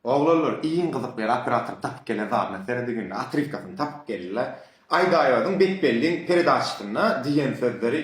Oğlanlar iyin kızık bir operator tapıp gelen zadına seredigin atrifkasını tapıp gelirler. Aydaýadyň bekbelliň peredaçlygyna diýen sözleri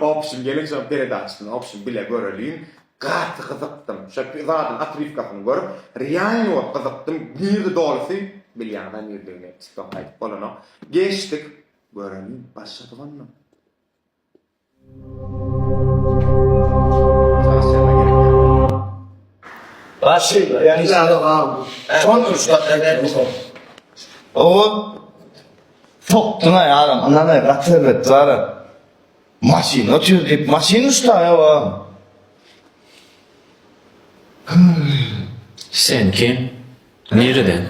opşum gelin şo peredaçlygyna opşum bile görelin. Gaty gyzykdym. Şo zadyň atrifkasyny görüp real gyzykdym. Nerede dolsy bilýärden ýerlerine stop aýdyp bolany. Geçdik. Görelin başladyk onda. Başlayalım. Yani son uçlarda vermişim. O toktuna yarım. Anladın katırlık zarım. Maşin oturuyor deyip maşin usta ya o. Sen kim? Nereden?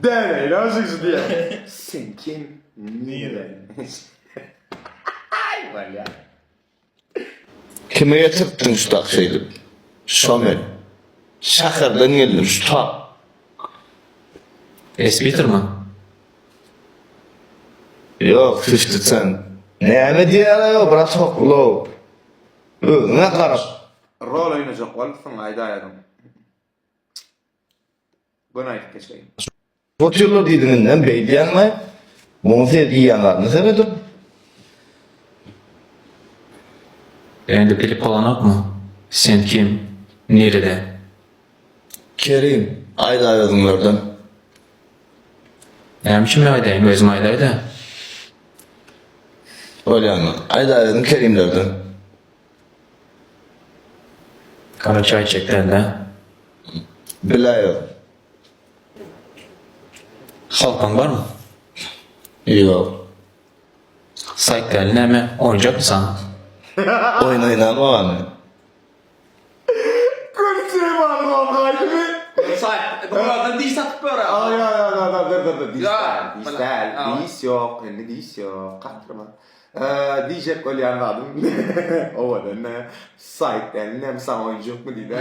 Dene nasıl diye. Sen kim? Nereden? Ay var ya. Kime yatırttın usta şeydi? Şomel. Şakırdan geldim usta. Espiter mi? Yok 50 cent. Ne diyorlar ya bırak sokulu. Ne karış? Rol oynayacak olsun aydaýadym. Bunu aýdyp geçeýin. Fotoğraflar dediğinden beydiyen mi? Bunu diyenler ne söyledim? Endi bilip olanak mı? Sen kim? Nerede? Kerim. Ayda adımlardan. Näme mi aýdaýyn? Özüm aýdaýda. Öyle mi? Ayda adım Kerimlerden. Kara çay çeklerinde. Bilayo. Halkan var mı? Yok. Saytlar näme? Oyuncak mısın? Oyun oynama var mı? Gülsüne bağlı oldu gibi. Buradan diş satıp böyle. Ay dur. Ya, Distel. Dis yok. Elinde dis yok. Kattırma. Diyecek olyan adım. Ovadan ne? Site'den ne? Sen oyuncuk mu dedi.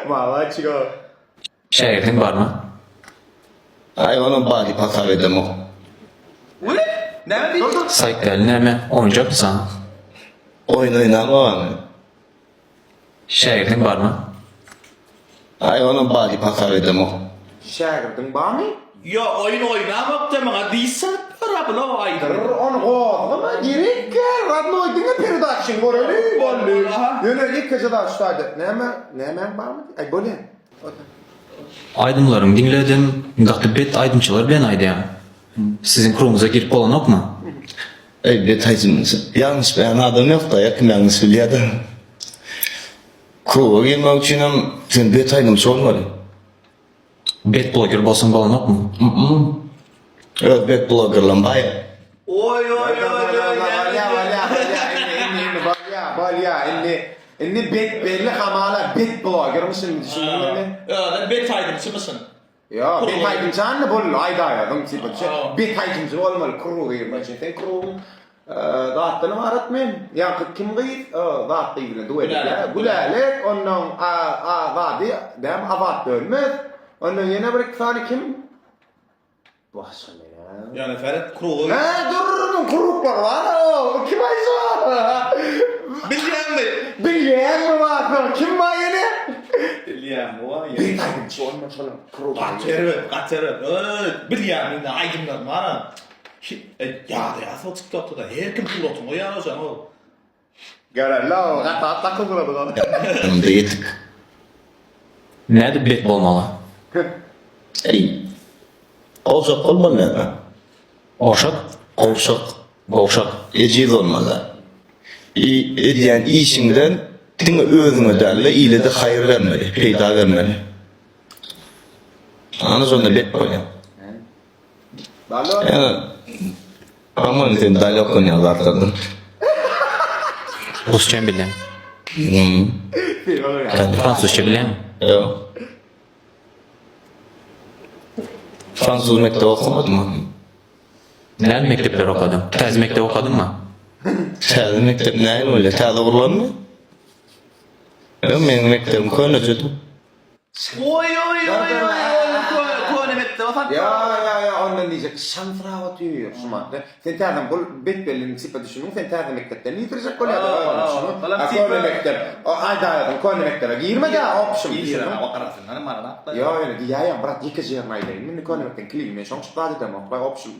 Mala çıkıyor. Şehirdin var mı? Ay onun bari patar edem o. Öyle? Ne diyorsun? Saytlar näme? Oyuncak mısın? Oyun oynama var mı? Şehirdin var mı? Ay onun bari patar edem o. Şagirdin var mı? Ya oyun oynamak da bana diş satıp böyle bu ne aydı? Onu kovalama gerek gel. Radno oydun production göreli. Bolli. Yöne ilk gece daha şutaydı. Nemen var mı? Ay bolli. Aydımlarını dinledim. Gatibet aydımçılar bilen aýdýan. Sizin kurumuza girip olanak mı? Ey detaycımız. Yanlış beyan adam yok da yakın yanlış biliyordu. Kuva girmek için sen detaycımız olmadı. Bet blogger bolsun olanak mı? Evet bet bloggerlan baya. Oy. Balya. Inni bet belli hamala bet blogger mısın düşündün mü? Ya bet aydımcı mısın? Ya bet aydımcı anne bol aydaýadym tipçe. Bet aydımcı bolmaly kuru girmek için. Sen kuru dağıttığını mı aratmayayım? Ya kim gıyıt? Dağıttı bilen duelet. Gülelet, ondan vaadi, dem avat dönmez. Ondan yine bir tane kim? Başka ne ya? Yani Ferhat Kuru. Ha durun kuruklar var o. Kim aysa? Bilyen mi? Bilyen mi var? Kim var yine? Bilyen mi var ya? Bir aydımcı olmaz ona. Kuru Katırı. Bilyen mi? Aydımlar bana. Ya da TikTok'ta da her kim pilotun o ya hocam o. Görer la gata takılmadı lan. Onu da yedik. Näde bet bolmaly? Ey. Olacak olmalı ya. Oşak? Olacak. Eciz olmalı. Yani işinden tine özüne derle ile de hayır vermeli. Peyda vermeli. Anız onda bet böyle. Dalo. Yani aman sen dalga konuyorlar kadın. Rusça bilen. Fransızca bilen. Yok. Fransız mektep okumadın mı? Näme mektepler okudun? Täze mektep okudun mu? Täze mektep näme öyle? Täze urlan mı? Benim mektebim koyun ötüdüm. Oy. Kone mette fan. Ya ondan diyecek şanfravat diyor şuma. Sen terden bol bet belli sipa düşünün sen terden mektepten yitirecek kol ya da şunu. Akol mektep. O ayda kol mektebe girme de option düşünün. O karasın hani marana. Ya öyle ya bırak yıkıcı yerine min kol mekten klime şon çıktı da ama option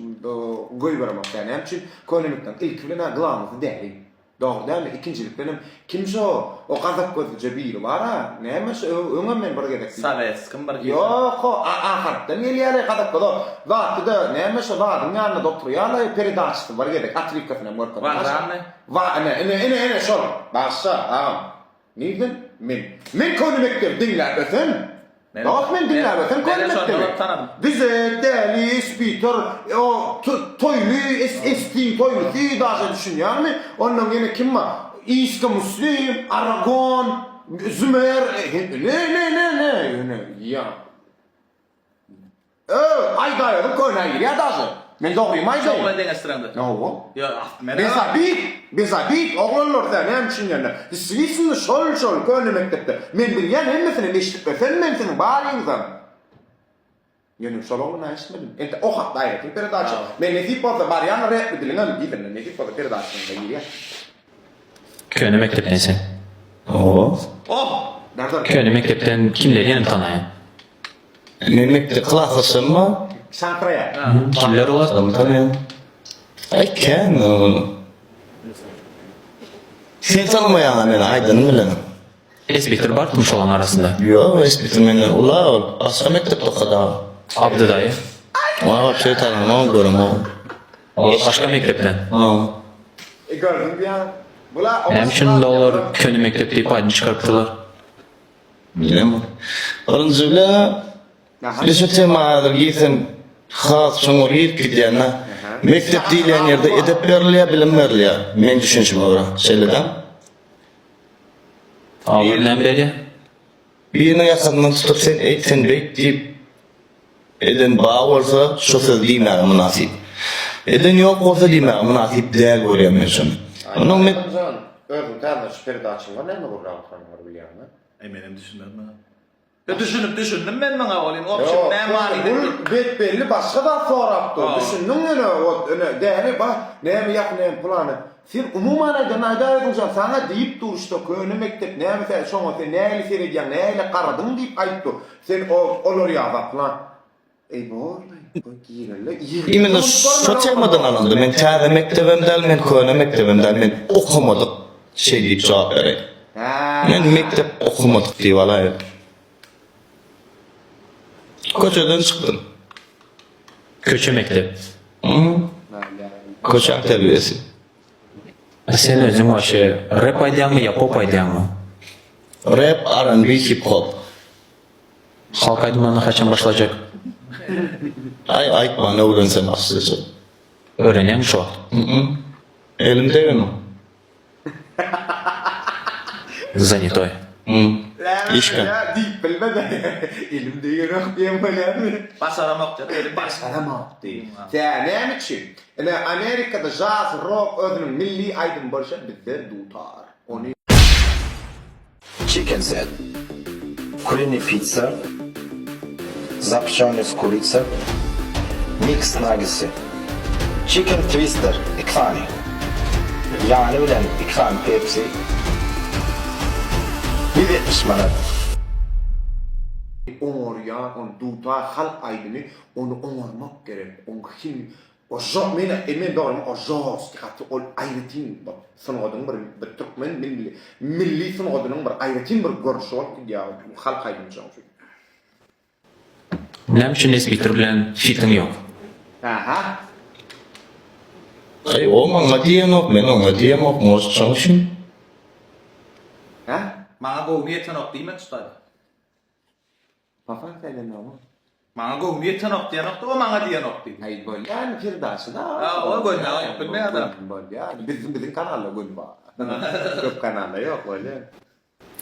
goy vermek yani hem için kol mekten ilk bilene glanı değil. Doğru değil mi? İkincilik benim kimse o kazak gözü cebiri var ha. Neymiş öngömen bir gedek. Saves kim bir. Yok o ahirten yeli kazak gözü. Vakti de neymiş o vadın yanına doktor ya peridaçtı var gedek. Atrik kafine morka. Var mı? Var ne şol. Başsa ha. Neyden? Min konu mektep dinler öten. Bak men dinler öten konu mektep. Bize deli spiter o toylu esti toylu daha düşün yani. Onun yine kim var? İska Muslim, Aragon, Zümer, ne ya. Ay dayadım koyuna gir ya daha. Men doğruyum ay Çok dayadım. öyle dengestrende. Ne o? Ya Bezabit oğlanlar da ne için yani. Svis'in şol koyuna mektepte. Men bilgen hemmesini beşlik öfen men senin bağlıyızdan. Yani şolonu ne işledim? Ente o hat dayadım. Peridaçı. Men nesip olsa bari yana rap edilin. Gidin nesip olsa peridaçı da gir ya. Köyne mektepten sen. Oo. Oh. Nerede? Köyne mektepten kimleri yenim tanıyan? Men mektep klasasın mı? Şankraya. Kimler olar? Adamı tanıyan. Ay ken onu. Sen tanımayan meni Aydın'ı bilenim. Esbektir Bartmış olan arasında. Yo, esbitirmenler ula ol. Asla mektepte kadar. Abdı dayı. Valla şey tanımam görüm o. Başka mektepten. Ha. Gördün bir ya. Bula Hem şunun da olar köyne mektep deyip aydın çıkarttılar. Bilmem. Orunca bile biz öte mağadır giysen xalq şoňa giyip gidýärler. Mektep diýilen ýerde edep berilýär, bilim berilýär. Men düşünşim ora. Şeýledem. Ağırlan beri. Birine ýakyndan tutup sen eýtsen bek diýip eden bağa bolsa şo söz diýmär münasip. Eden ýok bolsa diýmär münasip däl görýär men şonu. Onuň men Özüm kardeş peridaçım var. Ne mi bu rahat var biliyor musun? Benim düşünmem ben. Ya düşündüm ben bana olayım. Option ne var idi? Bu bet belli başka da soraptı. Düşündün yani o değeri bak ne mi yap ne mi planı. Sen umuman ayda sana deyip duruşta köyünü mektep ne mesela şoňa sen näle serediň näle qaradın deyip aýtdy. Sen olur ýazap lan. Ey bor. Bu giýerler. Imen şo temadan alındı. Men täze mektebimden, men köne mektebimden men okumadyk. Şey diýip jogap berýär. Men mektep okumadyk diýip alaýar. Koçadan çıktım. Köçe mektep. Koçak terbiyesi. Sen özün başı rap aydayan mı ya pop aydayan mı? Rap, R&B, hip hop. Halk aydınlarına kaçan başlayacak? Aytma ne öğrensem başlayacak. Öğrenen şu an. Elimde benim. Zaнятой. İşken. Deyip bilmeden elimde yok diyem böyle. Başaramak da öyle Başaramak değil. Sen ne için? Yani Amerika'da jazz, rock, ödünün milli aydın barışa bizler tutar. Onu Chicken set, куриный пицца, запеченный с курицей, mix nuggetsi, chicken twister, ikfani. Yani bilen ikfani Pepsi. 170 manat. Oraya, on tutar halk aydını, onu onarmak gerek. On kim o jazz mena emin doğru o jazz hatta o ayrıtin bak sanadın bir Türkmen milli sanadının bir ayrıtin bir görüşü var ya halk aydını jazz. Nem için esbektir bilen fitin yok. Aha. Ay o bana diyen ok, men ona diyen ok, moz çalışın. Ha? Bana go niyetten ok değil mi tutar? Papa sen ne oldu? Bana go niyetten ok diyen ok da o bana diyen ok değil. Hayır böyle yani firdası da. O böyle ya bilmem adam. Böyle ya bizim kanalda gün var. Yok kanalda yok böyle.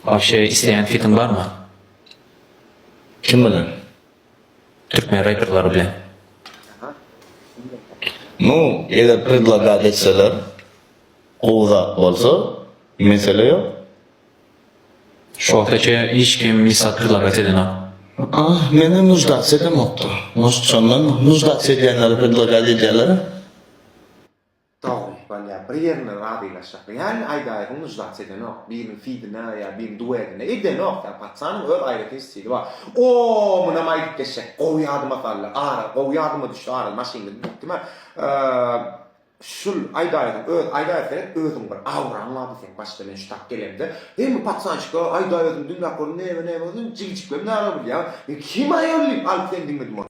Вообще isteyen fitin var mı? Kim bilen? Türkmen rapperları bilen. Ну, eğer предлагать etseler, oğuza olsa, mesele yok. Şu vaktaça hiç kim misal предлагать edin ha. Ah, meni nuzdatsiya demokdy. Nuzçondan nuzdatsiya diýenleri predlogad edýärler. Doğru. Bana bir yerine radiylaşacak. Yani aydaýyň nuzdatsy eden ok. Birini feedine ya birini duedine eden ok. Ya patsanın öz ayrıtı istiydi var. O muna maydık geçecek. Qow yadıma falla. Ara, qow yadıma düştü. Ara, maşinle düştü. Şul aydaýyň öz aydaýyň özüň bir awra anlady sen başda men şu tak gelemde. Hem patsan çıka aydaýyň dünýä koru ne jigijik ben ne ara bilýär. Kim aýarlyp alyp sen diňmedin.